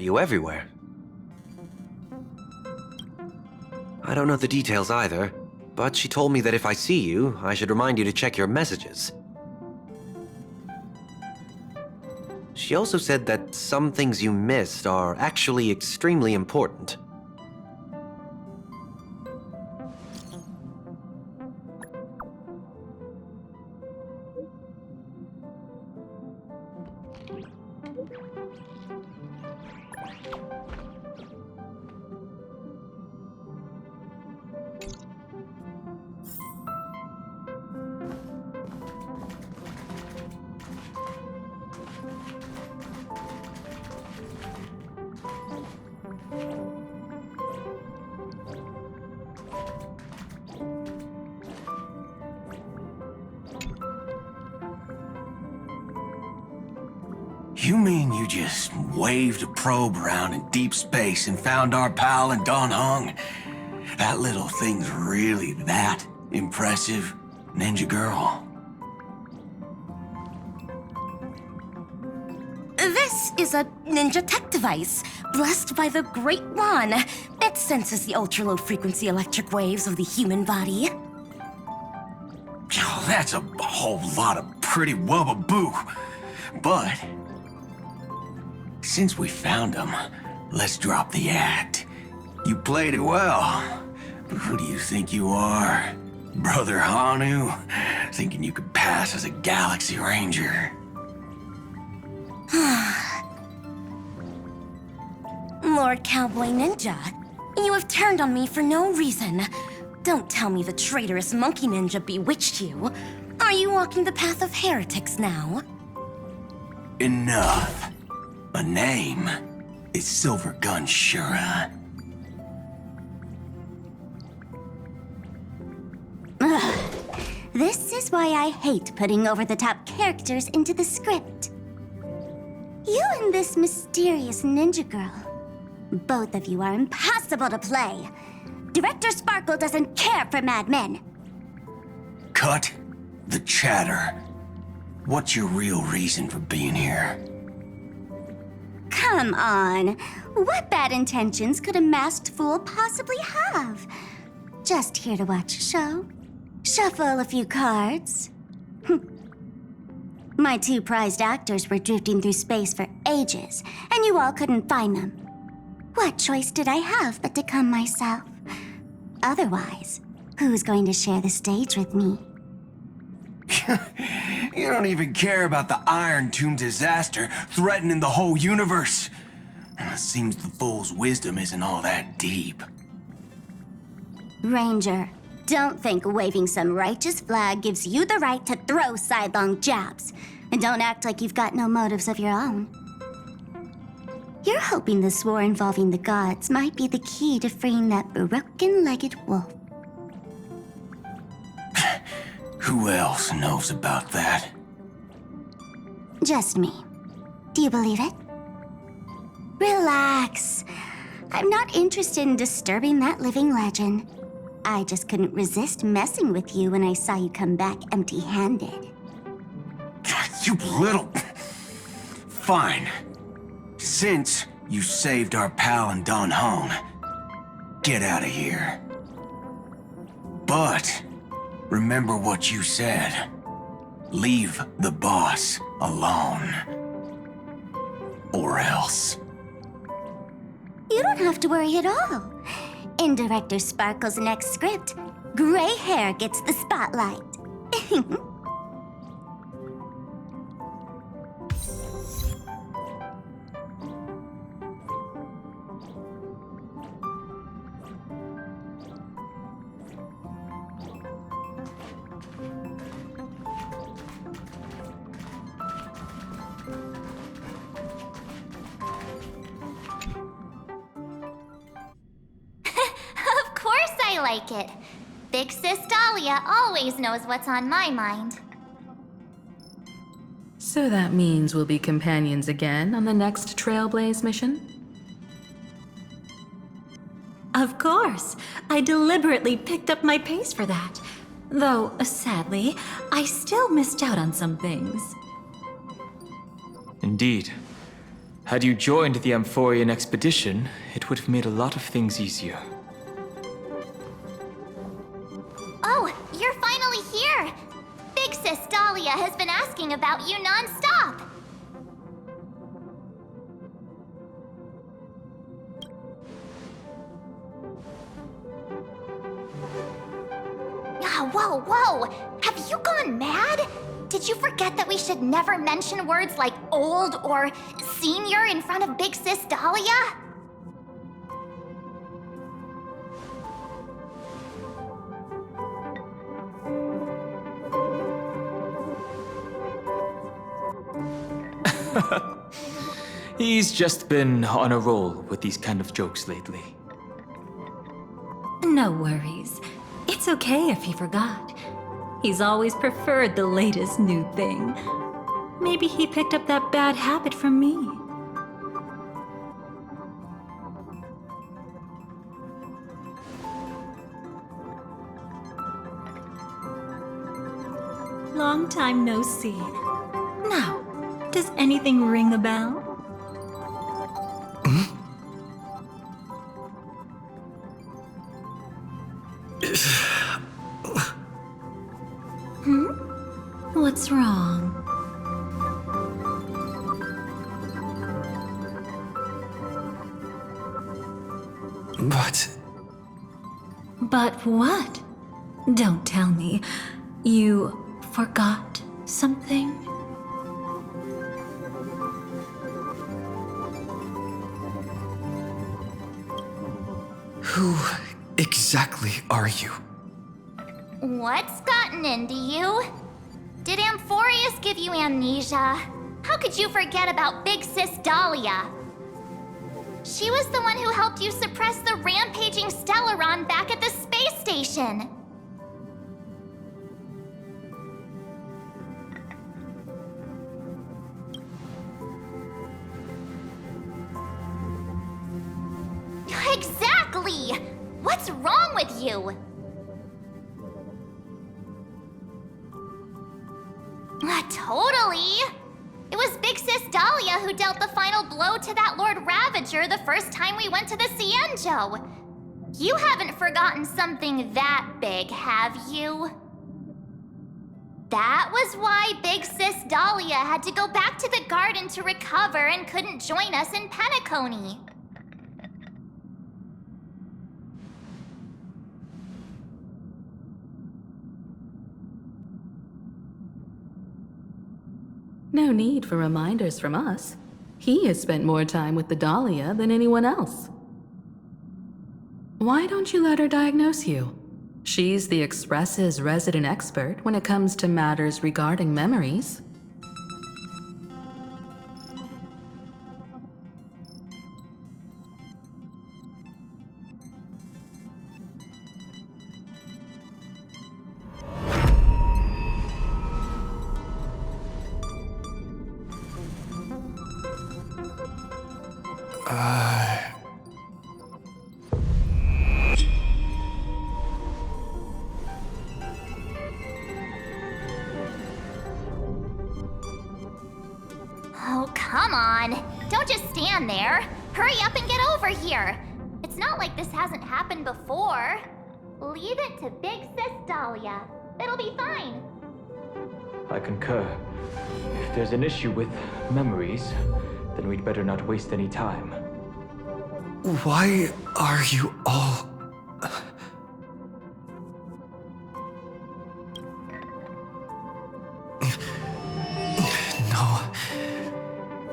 You everywhere. I don't know the details either, but she told me that if I see you, I should remind you to check your messages. She also said that some things you missed are actually extremely important. You mean you just waved a probe around in deep space and found our pal in Don Hung? That little thing's really that impressive, Ninja Girl? This is a ninja tech device, blessed by the Great One. It senses the ultra-low frequency electric waves of the human body. Oh, that's a whole lot of pretty wubba-boo. But since we found him, let's drop the act. You played it well, but who do you think you are? Brother Hanu? Thinking you could pass as a Galaxy Ranger? Lord Cowboy Ninja, you have turned on me for no reason. Don't tell me the traitorous monkey ninja bewitched you. Are you walking the path of heretics now? Enough. A name is Silver Gun Shura. This is why I hate putting over-the-top characters into the script. You and this mysterious ninja girl. Both of you are impossible to play. Director Sparkle doesn't care for Mad Men. Cut the chatter. What's your real reason for being here? Come on. What bad intentions could a masked fool possibly have? Just here to watch a show. Shuffle a few cards. My two prized actors were drifting through space for ages, and you all couldn't find them. What choice did I have but to come myself? Otherwise, who's going to share the stage with me? You don't even care about the Iron Tomb disaster threatening the whole universe. It seems the fool's wisdom isn't all that deep. Ranger, don't think waving some righteous flag gives you the right to throw sidelong jabs. And don't act like you've got no motives of your own. You're hoping this war involving the gods might be the key to freeing that broken-legged wolf. Who else knows about that? Just me. Do you believe it? Relax. I'm not interested in disturbing that living legend. I just couldn't resist messing with you when I saw you come back empty-handed. You little... Fine. Since you saved our pal in Don Hong, get out of here. But remember what you said. Leave the boss alone. Or else. You don't have to worry at all. In Director Sparkle's next script, gray hair gets the spotlight. Of course I like it. Big Sis Dahlia always knows what's on my mind. So that means we'll be companions again on the next Trailblaze mission? Of course. I deliberately picked up my pace for that. Though, sadly, I still missed out on some things. Indeed. Had you joined the Amphorian expedition, it would have made a lot of things easier. Oh, you're finally here! Big Sis Dahlia has been asking about you non-stop! Whoa, whoa! Have you gone mad? Did you forget that we should never mention words like old or senior in front of Big Sis Dahlia? He's just been on a roll with these kind of jokes lately. No worries. It's okay if he forgot. He's always preferred the latest new thing. Maybe he picked up that bad habit from me. Long time no see. Now, does anything ring a bell? What's wrong? But what? Don't tell me. You forgot something? Who exactly are you? What's gotten into you? Did Amphorius give you amnesia? How could you forget about Big Sis Dahlia? She was the one who helped you suppress the rampaging Stellaron back at the space station. Exactly! What's wrong with you? Totally! It was Big Sis Dahlia who dealt the final blow to that Lord Ravager the first time we went to the Cienjo. You haven't forgotten something that big, have you? That was why Big Sis Dahlia had to go back to the garden to recover and couldn't join us in Penacony. No need for reminders from us. He has spent more time with the Dahlia than anyone else. Why don't you let her diagnose you? She's the Express's resident expert when it comes to matters regarding memories. Oh, come on. Don't just stand there. Hurry up and get over here. It's not like this hasn't happened before. Leave it to Big Sis Dahlia. It'll be fine. I concur. If there's an issue with memories, then we'd better not waste any time. Why are you all... No.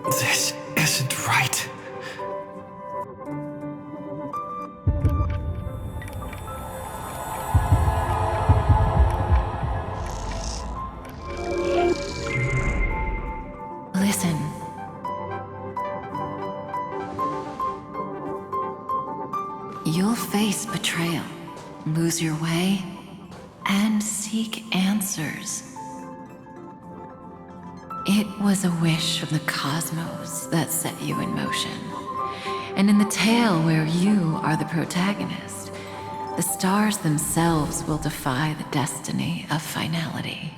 This isn't right. Listen. You'll face betrayal, lose your way, and seek answers. It was a wish from the cosmos that set you in motion. And in the tale where you are the protagonist, the stars themselves will defy the destiny of finality.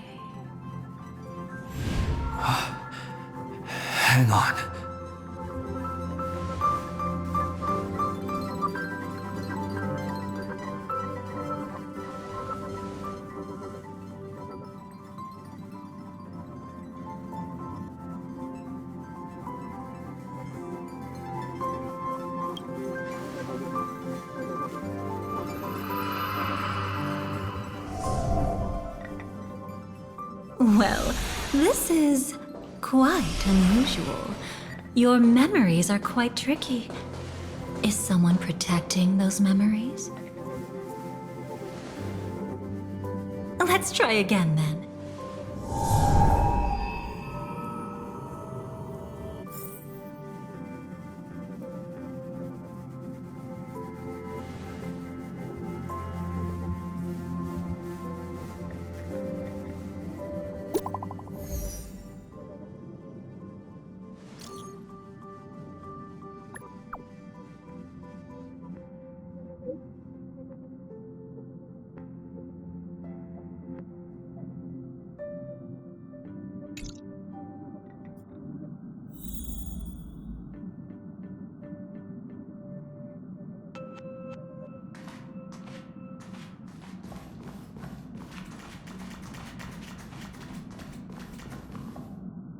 Hang on. Well, this is quite unusual. Your memories are quite tricky. Is someone protecting those memories? Let's try again then.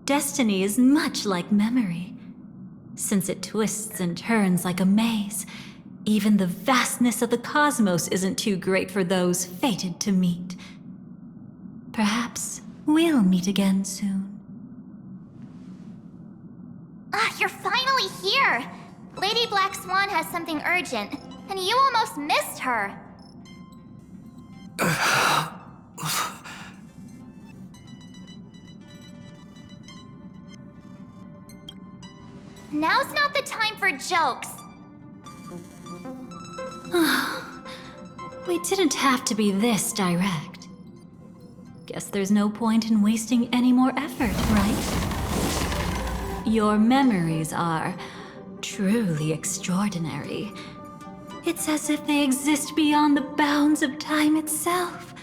Destiny is much like memory. Since it twists and turns like a maze, even the vastness of the cosmos isn't too great for those fated to meet. Perhaps we'll meet again soon. Ah, you're finally here! Lady Black Swan has something urgent, and you almost missed her. Now's not the time for jokes. We didn't have to be this direct. Guess there's no point in wasting any more effort, right? Your memories are truly extraordinary. It's as if they exist beyond the bounds of time itself.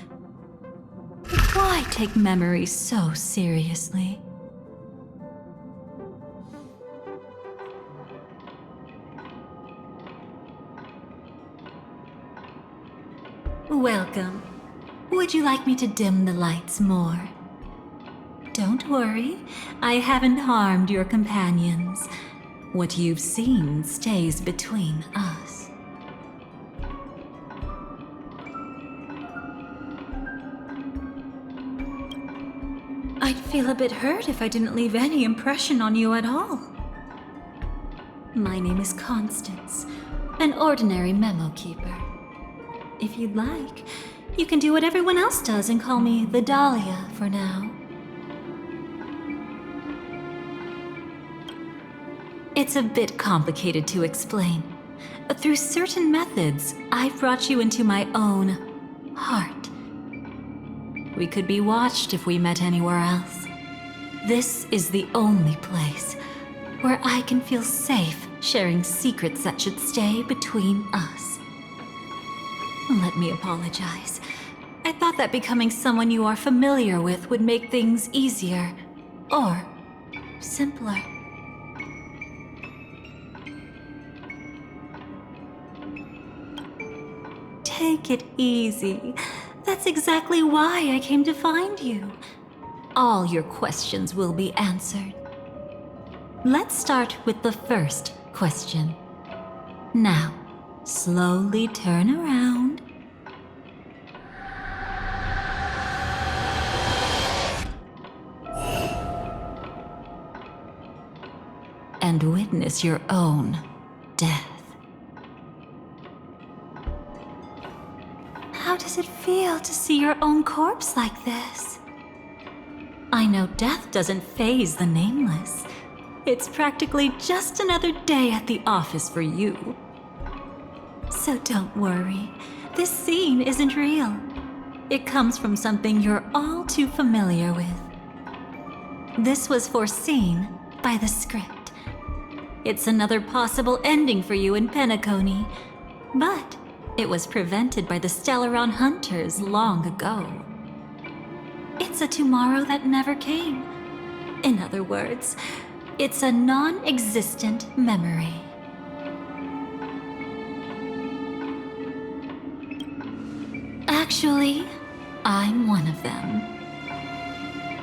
But why take memories so seriously? Welcome. Would you like me to dim the lights more? Don't worry, I haven't harmed your companions. What you've seen stays between us. I'd feel a bit hurt if I didn't leave any impression on you at all. My name is Constance, an ordinary memo keeper. If you'd like, you can do what everyone else does and call me the Dahlia for now. It's a bit complicated to explain. Through certain methods, I've brought you into my own heart. We could be watched if we met anywhere else. This is the only place where I can feel safe sharing secrets that should stay between us. Let me apologize. I thought that becoming someone you are familiar with would make things easier, or simpler. Take it easy. That's exactly why I came to find you. All your questions will be answered. Let's start with the first question. Now, slowly turn around. And witness your own death. How does it feel to see your own corpse like this? I know death doesn't faze the nameless. It's practically just another day at the office for you. So don't worry, this scene isn't real. It comes from something you're all too familiar with. This was foreseen by the script. It's another possible ending for you in Penacony, but it was prevented by the Stellaron Hunters long ago. It's a tomorrow that never came. In other words, it's a non-existent memory. Actually, I'm one of them.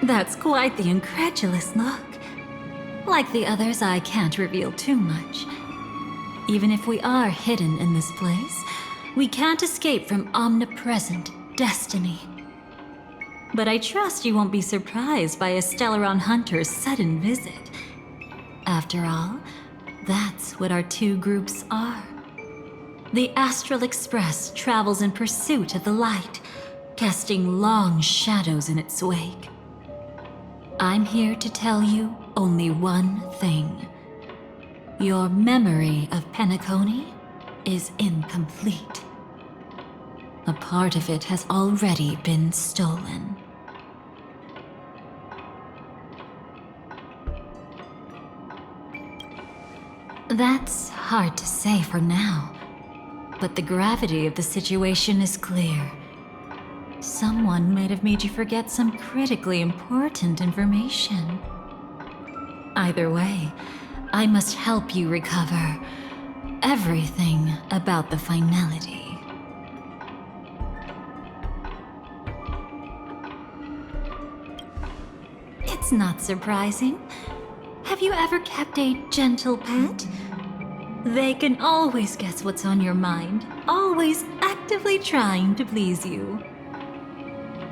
That's quite the incredulous look. Like the others, I can't reveal too much. Even if we are hidden in this place, we can't escape from omnipresent destiny. but I trust you won't be surprised by a Stellaron hunter's sudden visit. After all, that's what our two groups are. The Astral Express travels in pursuit of the light, casting long shadows in its wake. I'm here to tell you only one thing. Your memory of Penacony is incomplete. A part of it has already been stolen. That's hard to say for now, but the gravity of the situation is clear. Someone might have made you forget some critically important information. Either way, I must help you recover everything about the finality. It's not surprising. Have you ever kept a gentle pet? They can always guess what's on your mind, always actively trying to please you.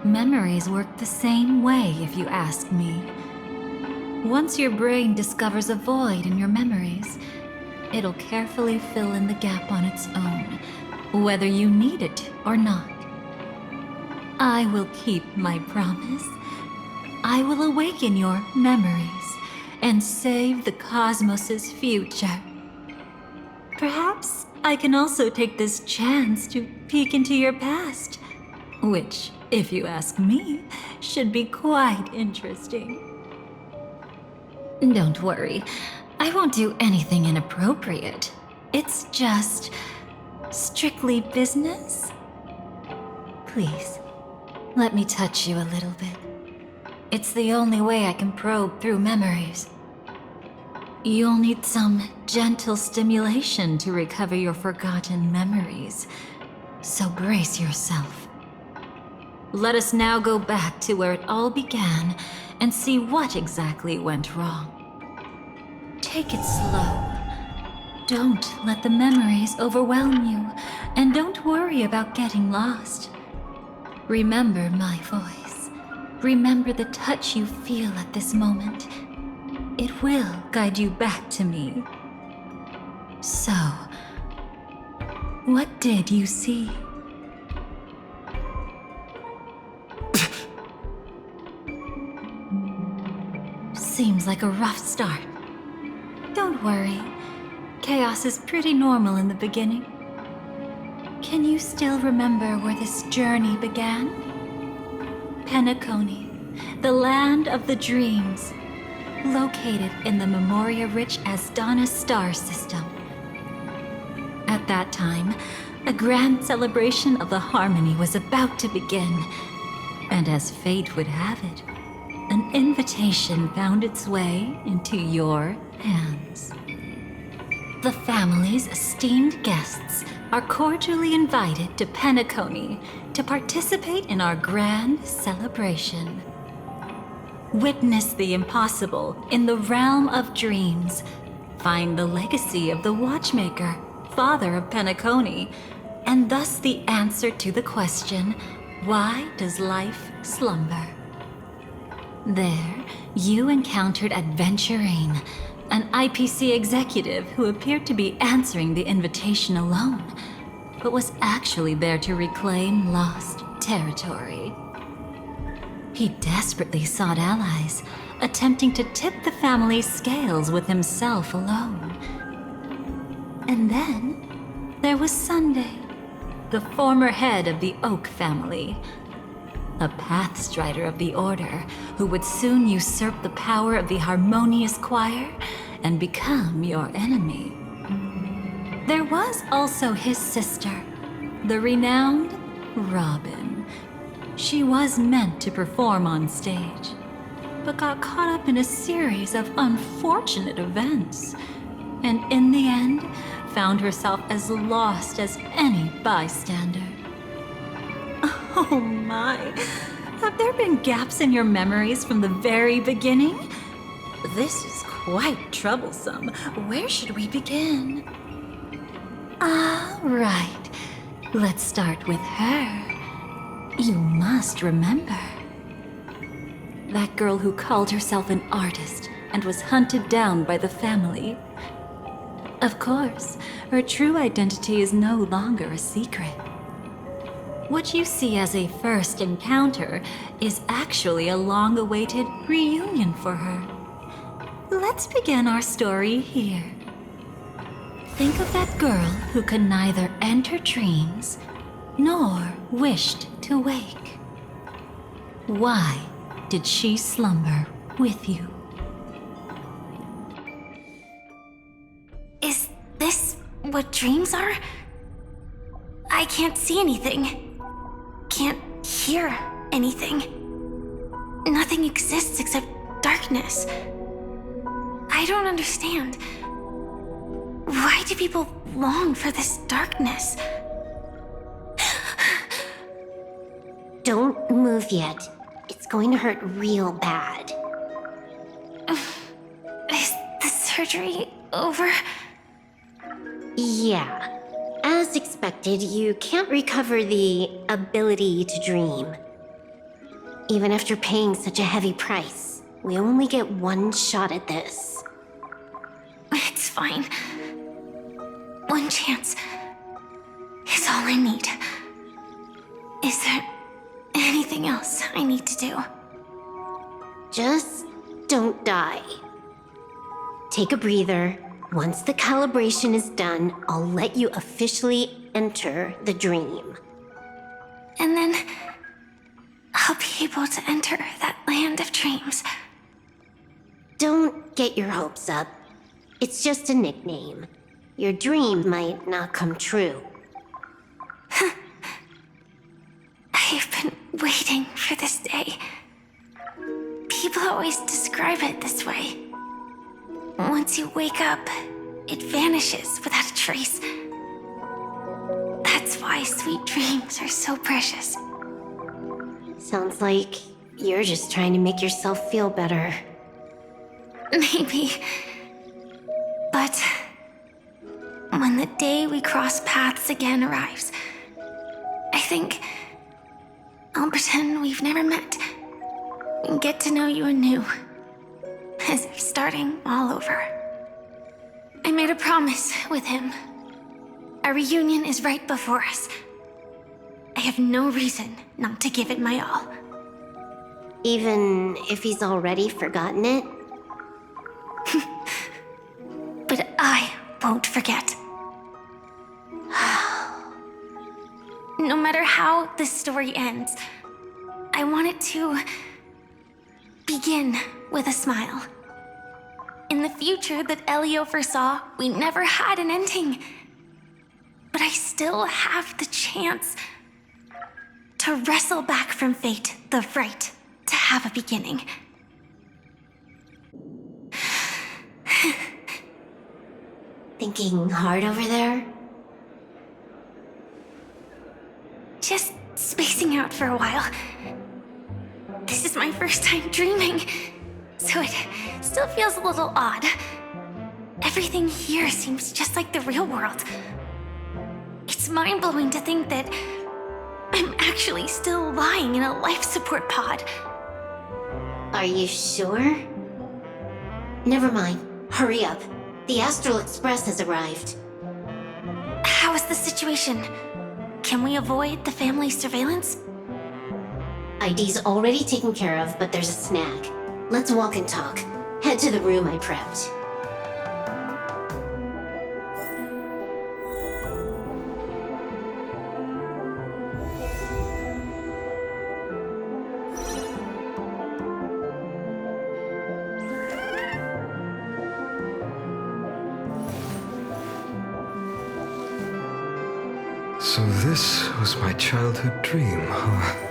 Memories work the same way, if you ask me. Once your brain discovers a void in your memories, it'll carefully fill in the gap on its own, whether you need it or not. I will keep my promise. I will awaken your memories and save the cosmos's future. Perhaps I can also take this chance to peek into your past, which, if you ask me, should be quite interesting. Don't worry, I won't do anything inappropriate. It's just strictly business. Please, let me touch you a little bit. It's the only way I can probe through memories. You'll need some gentle stimulation to recover your forgotten memories, so brace yourself. Let us now go back to where it all began and see what exactly went wrong. Take it slow. Don't let the memories overwhelm you, and don't worry about getting lost. Remember my voice. Remember the touch you feel at this moment. It will guide you back to me. So, what did you see? Seems like a rough start. Don't worry. Chaos is pretty normal in the beginning. Can you still remember where this journey began? Penacony, the land of the dreams, located in the Memoria-rich Asdana star system. At that time, a grand celebration of the harmony was about to begin, and as fate would have it, an invitation found its way into your hands. The family's esteemed guests are cordially invited to Penacony to participate in our grand celebration. Witness the impossible in the realm of dreams. Find the legacy of the Watchmaker, father of Penacony, and thus the answer to the question, why does life slumber? There, you encountered Adventurine, an IPC executive who appeared to be answering the invitation alone, but was actually there to reclaim lost territory. He desperately sought allies, attempting to tip the family's scales with himself alone. And then, there was Sunday, the former head of the Oak family, a Pathstrider of the Order who would soon usurp the power of the Harmonious Choir and become your enemy. There was also his sister, the renowned Robin. She was meant to perform on stage, but got caught up in a series of unfortunate events, and in the end, found herself as lost as any bystander. Oh my, have there been gaps in your memories from the very beginning? This is quite troublesome. Where should we begin? Right, let's start with her. You must remember, That girl who called herself an artist and was hunted down by the family. Of course, her true identity is no longer a secret. What you see as a first encounter is actually a long-awaited reunion for her. Let's begin our story here. Think of that girl who could neither enter dreams nor wished to wake. Why did she slumber with you? Is this what dreams are? I can't see anything. Can't hear anything. Nothing exists except darkness. I don't understand. Why do people long for this darkness? Don't move yet. It's going to hurt real bad. Is the surgery over? Yeah. As expected, you can't recover the ability to dream. Even after paying such a heavy price, we only get one shot at this. It's fine. One chance is all I need. Is there anything else I need to do? Just don't die. Take a breather. Once the calibration is done, I'll let you officially enter the dream. And then I'll be able to enter that land of dreams. Don't get your hopes up. It's just a nickname. Your dream might not come true. I've been waiting for this day. People always describe it this way. Once you wake up, it vanishes without a trace. That's why sweet dreams are so precious. Sounds like you're just trying to make yourself feel better. Maybe. But when the day we cross paths again arrives, I think I'll pretend we've never met and get to know you anew, as if starting all over. I made a promise with him. Our reunion is right before us. I have no reason not to give it my all. Even if he's already forgotten it? But I won't forget. No matter how this story ends, I want it to begin with a smile. In the future that Elio foresaw, we never had an ending. But I still have the chance to wrestle back from fate the right to have a beginning. Thinking hard over there? Just spacing out for a while. This is my first time dreaming, so it still feels a little odd. Everything here seems just like the real world. It's mind-blowing to think that I'm actually still lying in a life support pod. Are you sure? Never mind. Hurry up. The Astral Express has arrived. How is the situation? Can we avoid the family surveillance? ID's already taken care of, but there's a snag. Let's walk and talk. Head to the room I prepped. So this was my childhood dream, huh?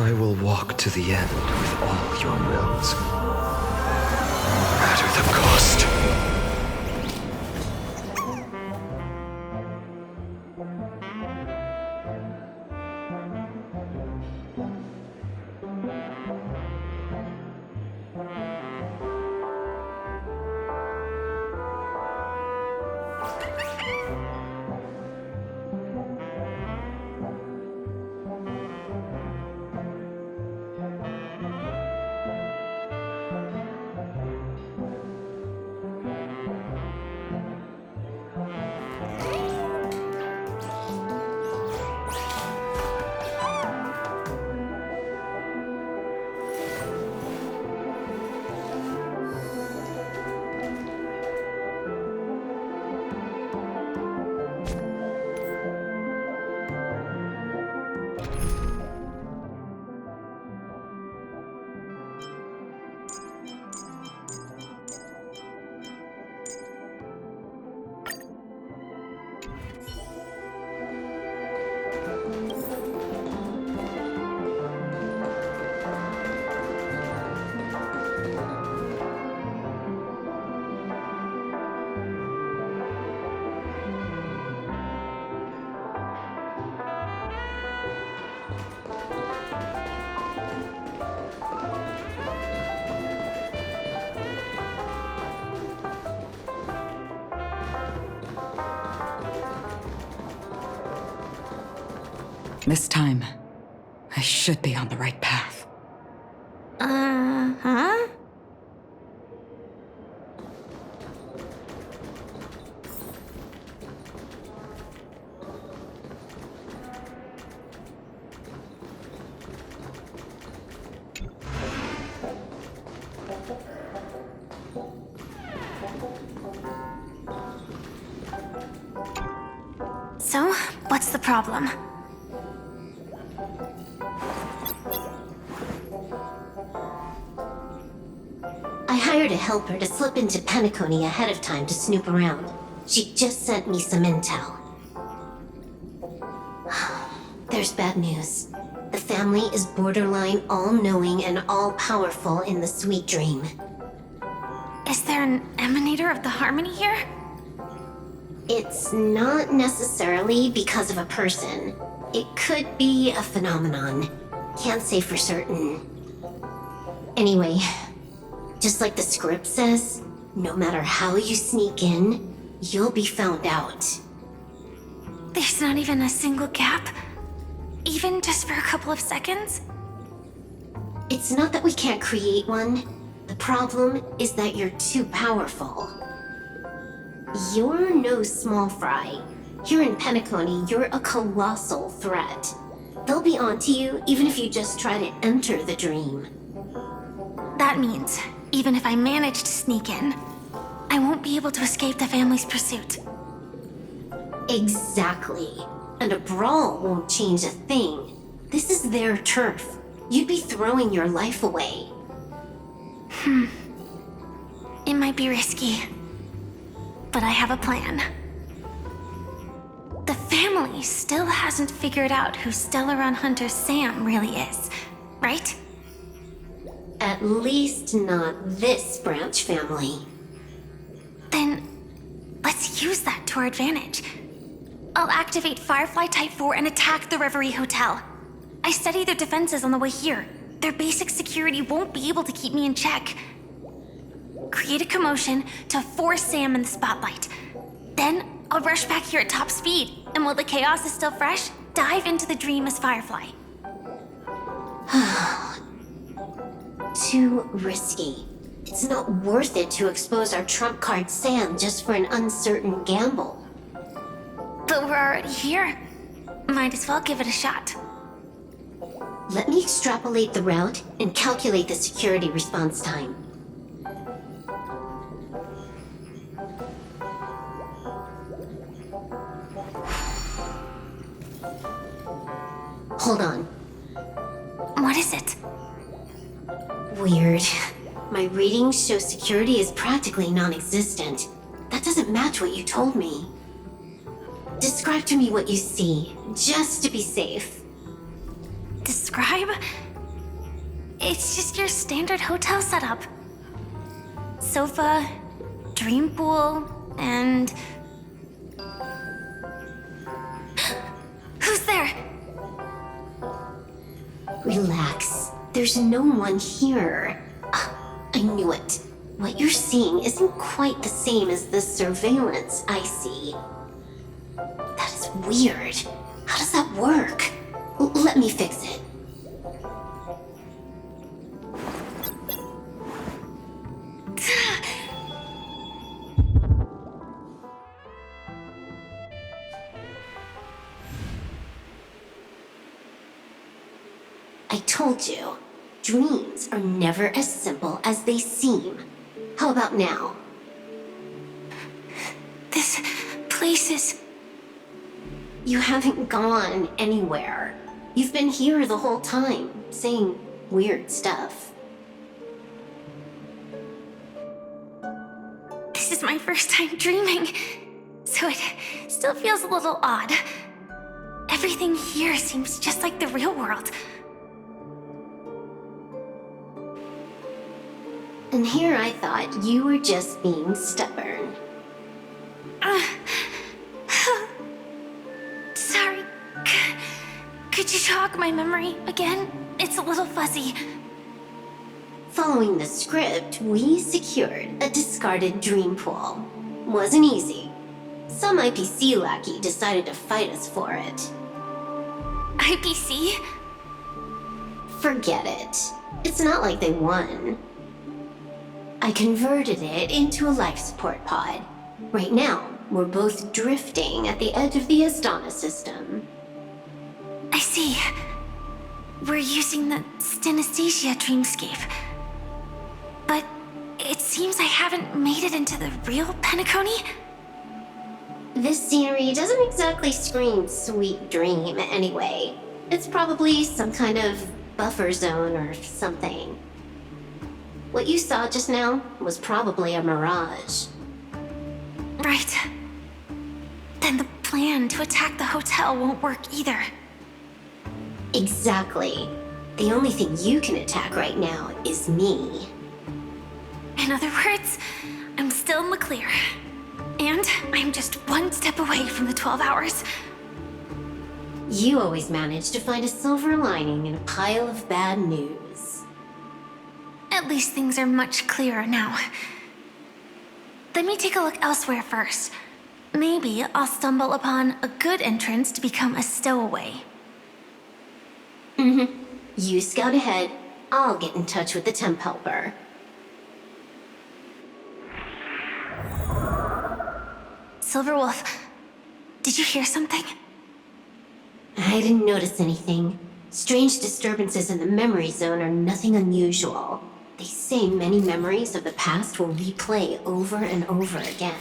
I will walk to the end with all your wills, no matter the cost. This time, I should be on the right path. Huh? So, what's the problem? I hired a helper to slip into Penacony ahead of time to snoop around. She just sent me some intel. There's bad news. The family is borderline all-knowing and all-powerful in the Sweet Dream. Is there an emanator of the harmony here? It's not necessarily because of a person. It could be a phenomenon. Can't say for certain. Anyway, just like the script says, no matter how you sneak in, you'll be found out. There's not even a single gap? Even just for a couple of seconds? It's not that we can't create one. The problem is that you're too powerful. You're no small fry. Here in Penacony, you're a colossal threat. They'll be onto you even if you just try to enter the dream. That means, even if I manage to sneak in, I won't be able to escape the family's pursuit. Exactly. And a brawl won't change a thing. This is their turf. You'd be throwing your life away. It might be risky, but I have a plan. The family still hasn't figured out who Stellaron Hunter Sam really is, right? At least not this branch family. Then, let's use that to our advantage. I'll activate Firefly Type 4 and attack the Reverie Hotel. I studied their defenses on the way here. Their basic security won't be able to keep me in check. Create a commotion to force Sam in the spotlight. Then, I'll rush back here at top speed, and while the chaos is still fresh, dive into the dream as Firefly. Too risky. It's not worth it to expose our trump card Sam just for an uncertain gamble. But we're already here. Might as well give it a shot. Let me extrapolate the route and calculate the security response time. Hold on. What is it? Weird. My readings show security is practically non-existent. That doesn't match what you told me. Describe to me what you see, just to be safe. Describe? It's just your standard hotel setup. Sofa, dream pool, and... Who's there? Relax. There's no one here. I knew it. What you're seeing isn't quite the same as the surveillance I see. That is weird. How does that work? Let me fix it. I told you, dreams are never as simple as they seem. How about now? This place is... You haven't gone anywhere. You've been here the whole time, saying weird stuff. This is my first time dreaming, so it still feels a little odd. Everything here seems just like the real world. And here I thought you were just being stubborn. Sorry. Could you jog my memory again? It's a little fuzzy. Following the script, we secured a discarded dream pool. Wasn't easy. Some IPC lackey decided to fight us for it. IPC? Forget it. It's not like they won. I converted it into a life support pod. Right now, we're both drifting at the edge of the Astana system. I see. We're using the synesthesia dreamscape. But it seems I haven't made it into the real Penacony? This scenery doesn't exactly scream sweet dream anyway. It's probably some kind of buffer zone or something. What you saw just now was probably a mirage. Right. Then the plan to attack the hotel won't work either. Exactly. The only thing you can attack right now is me. In other words, I'm still in the clear. And I'm just one step away from the 12 hours. You always manage to find a silver lining in a pile of bad news. At least things are much clearer now. Let me take a look elsewhere first. Maybe I'll stumble upon a good entrance to become a stowaway. You scout ahead. I'll get in touch with the temp helper. Silverwolf, did you hear something? I didn't notice anything. Strange disturbances in the memory zone are nothing unusual. They say many memories of the past will replay over and over again.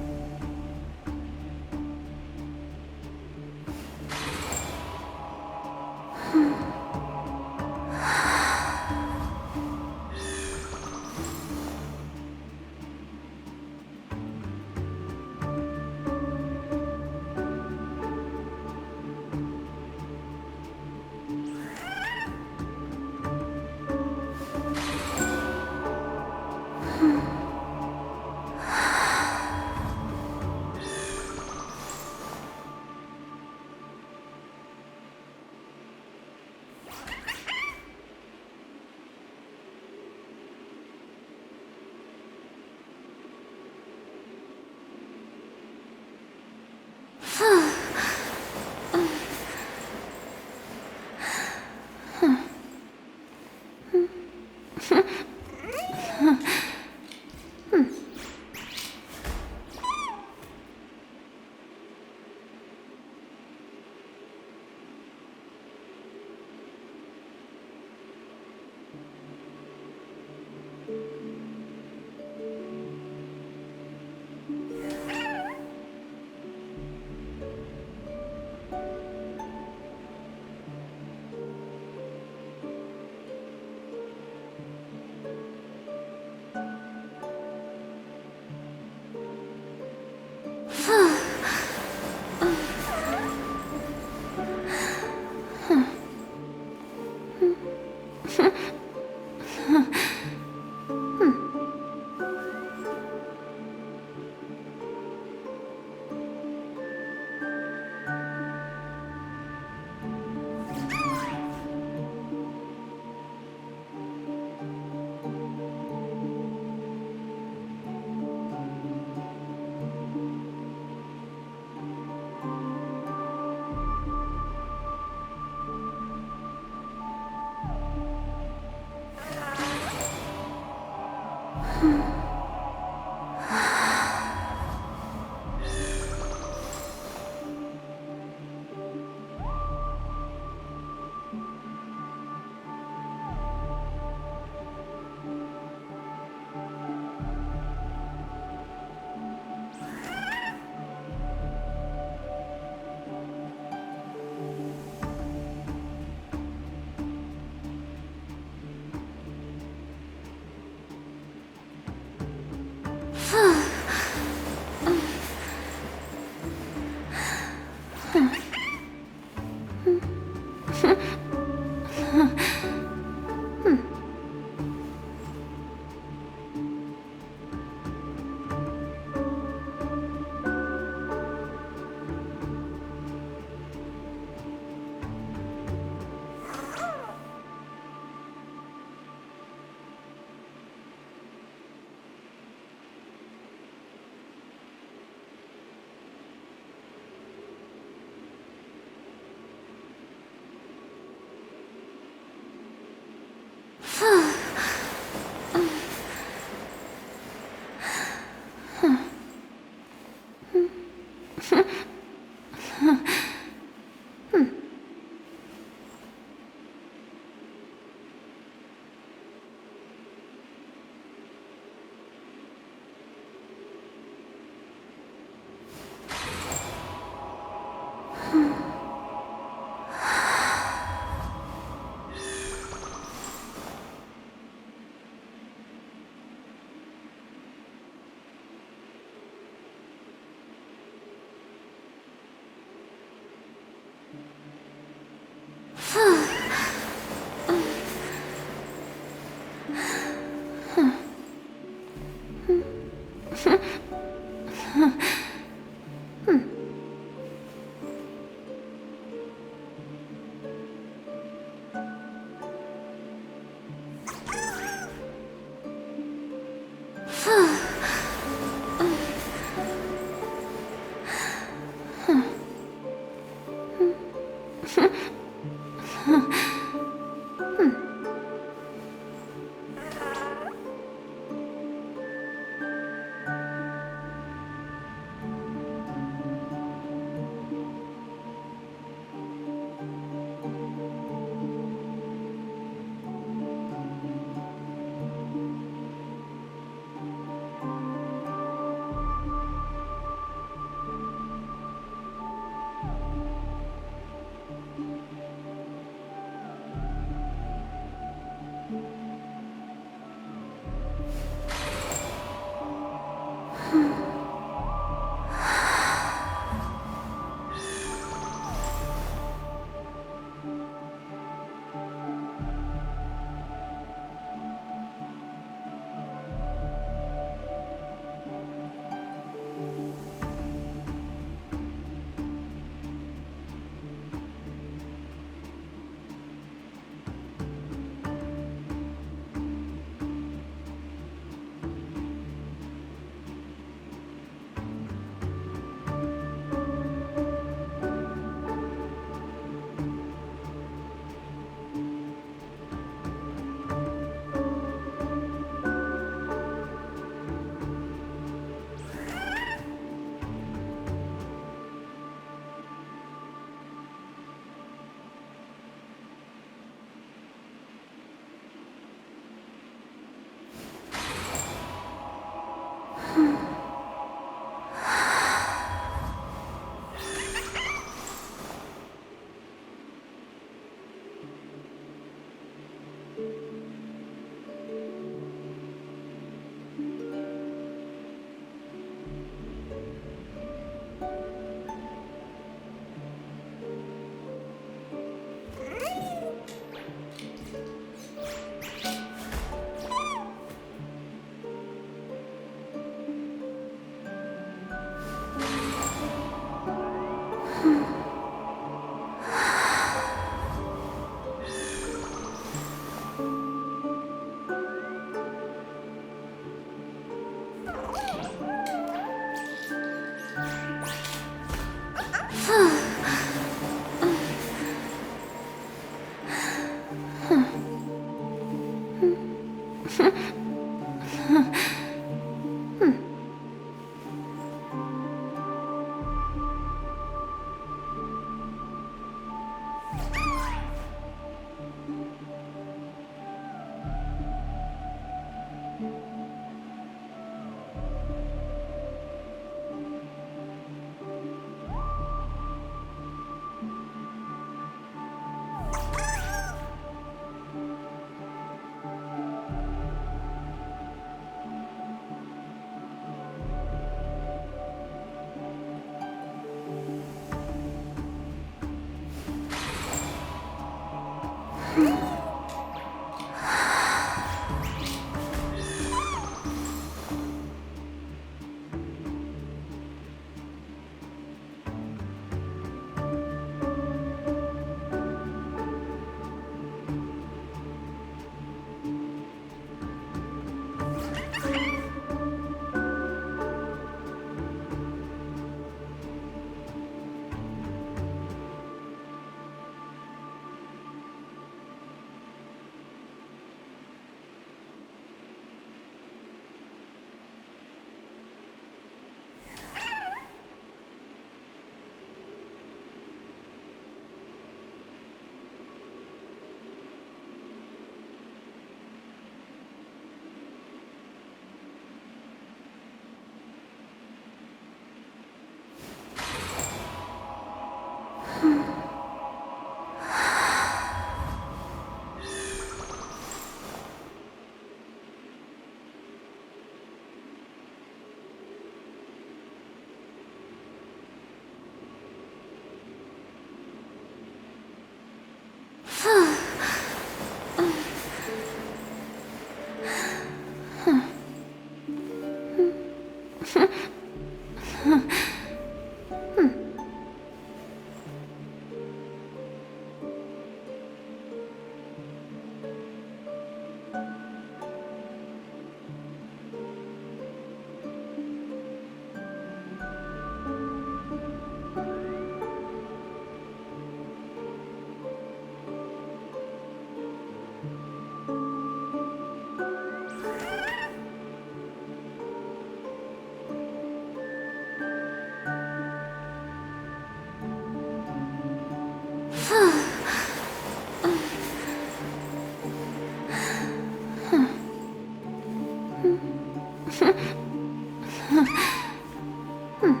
No.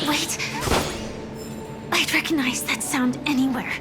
Wait. I'd recognize that sound anywhere.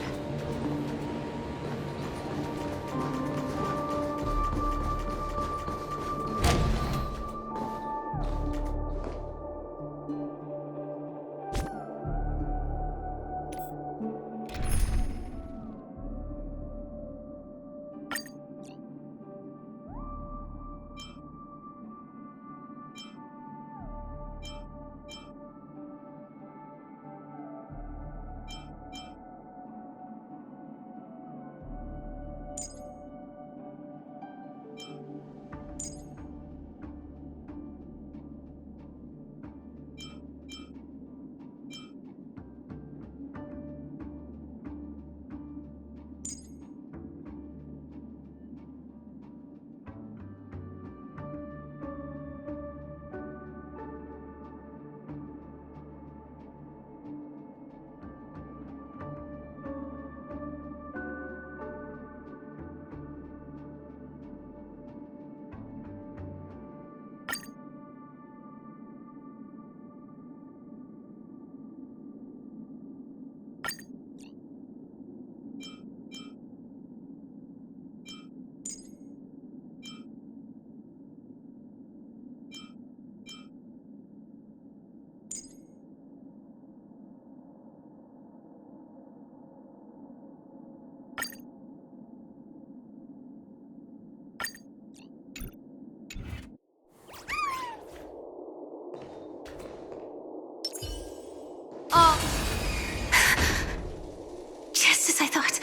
Just as I thought.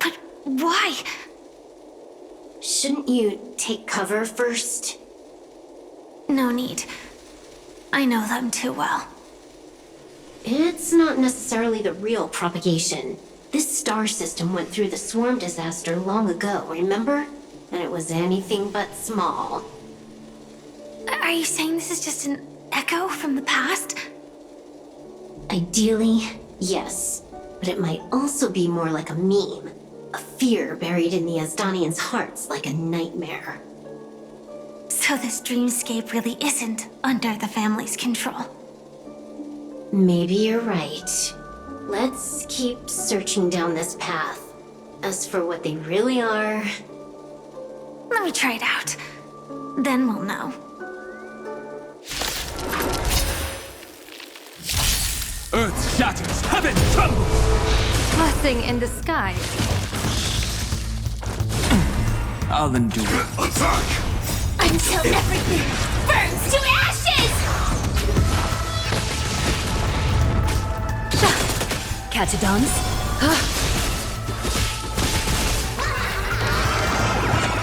But why? Shouldn't you take cover first? No need. I know them too well. It's not necessarily the real propagation. This star system went through the swarm disaster long ago, remember? And it was anything but small. Are you saying this is just an echo from the past? Ideally, yes. But it might also be more like a meme. A fear buried in the Asdanians' hearts like a nightmare. So this dreamscape really isn't under the family's control. Maybe you're right. Let's keep searching down this path. As for what they really are... Let me try it out. Then we'll know. Earth shatters, heaven trembles! Blessing in disguise. I'll endure. Attack! Until everything burns to ashes! Catadons?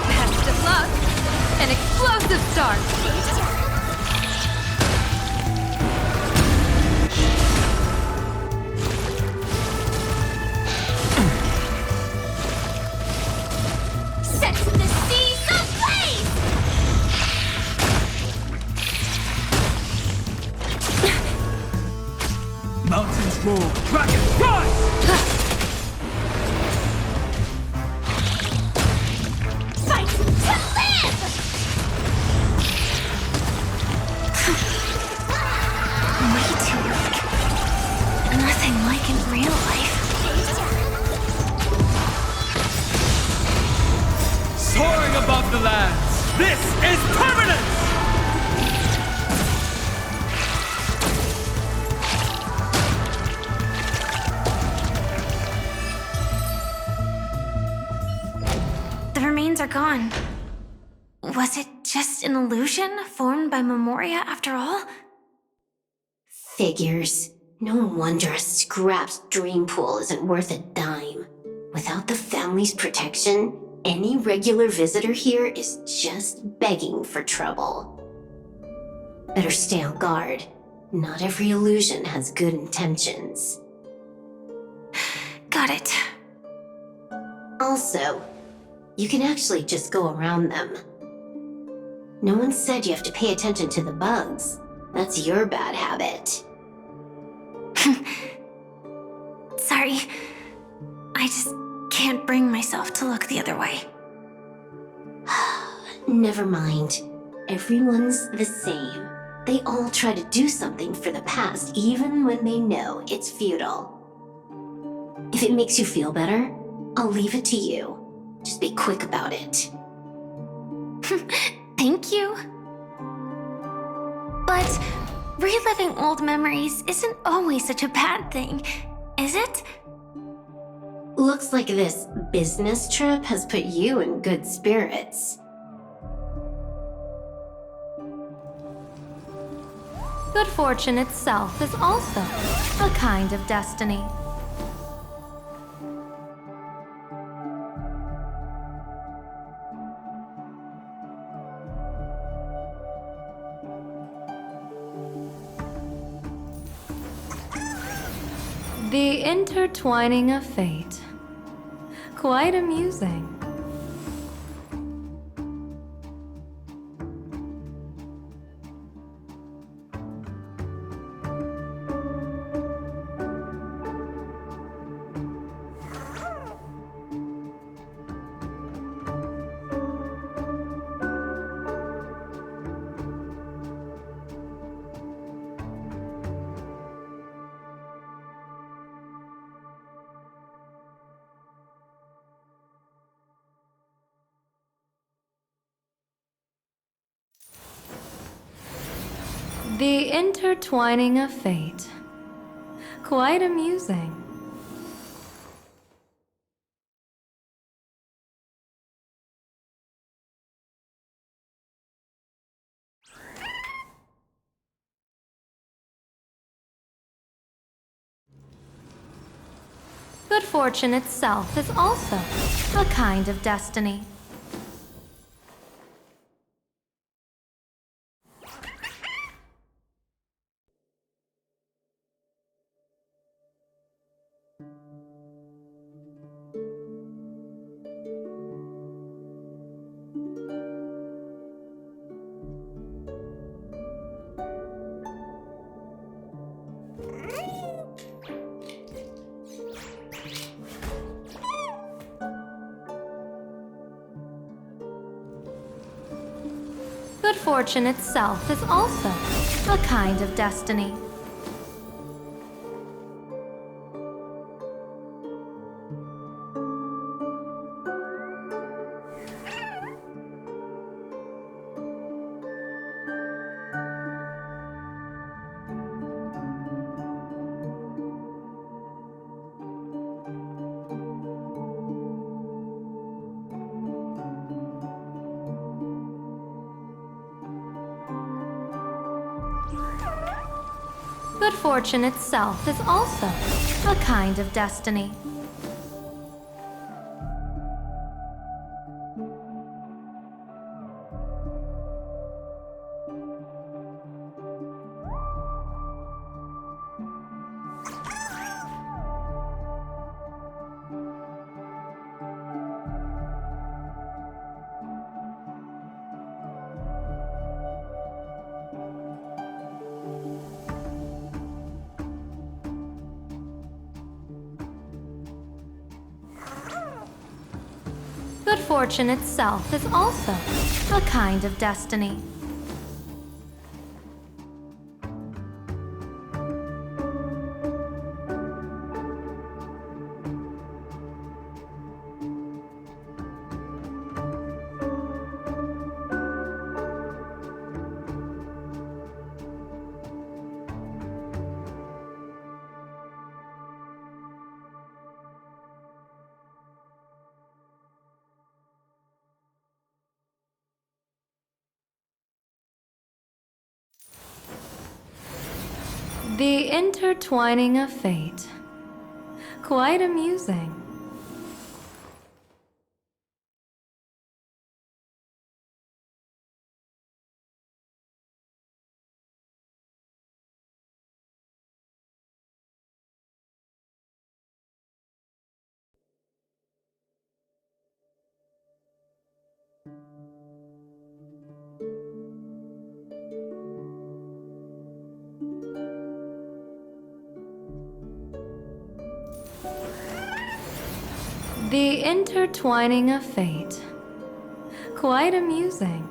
Best of luck! An explosive start! Set the seas ablaze! Mountains roar, dragons rise! Fight to live! Way too weak. Nothing like in real life. Soaring above the lands, this is permanence! The remains are gone. Was it just an illusion formed by Memoria after all? Figures. No wonder a scrapped dream pool isn't worth a dime. Without the family's protection, any regular visitor here is just begging for trouble. Better stay on guard. Not every illusion has good intentions. Got it. Also, you can actually just go around them. No one said you have to pay attention to the bugs. That's your bad habit. Sorry. I just can't bring myself to look the other way. Never mind. Everyone's the same. They all try to do something for the past, even when they know it's futile. If it makes you feel better, I'll leave it to you. Just be quick about it. Thank you. But reliving old memories isn't always such a bad thing, is it? Looks like this business trip has put you in good spirits. Good fortune itself is also a kind of destiny. The intertwining of fate. Quite amusing. The intertwining of fate. Quite amusing. Good fortune itself is also a kind of destiny. Good fortune itself is also a kind of destiny. Good fortune itself is also a kind of destiny. Good fortune itself is also a kind of destiny. The intertwining of fate. Quite amusing. The intertwining of fate. Quite amusing.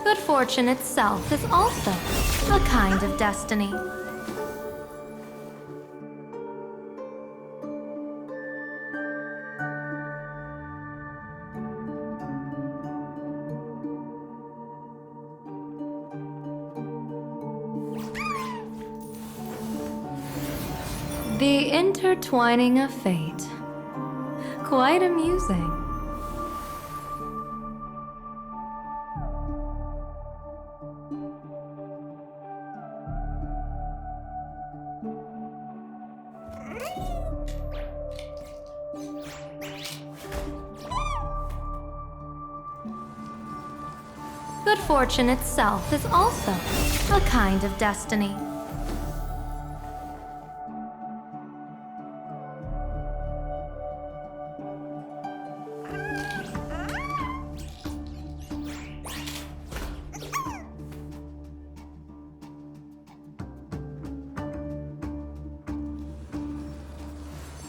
Good fortune itself is also a kind of destiny. The intertwining of fate. Quite amusing. Good fortune itself is also a kind of destiny.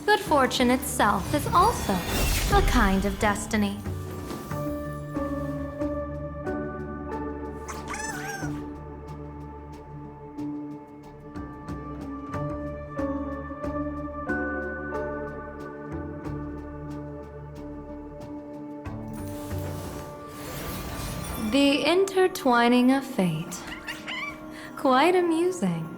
Good fortune itself is also a kind of destiny. The intertwining of fate. Quite amusing.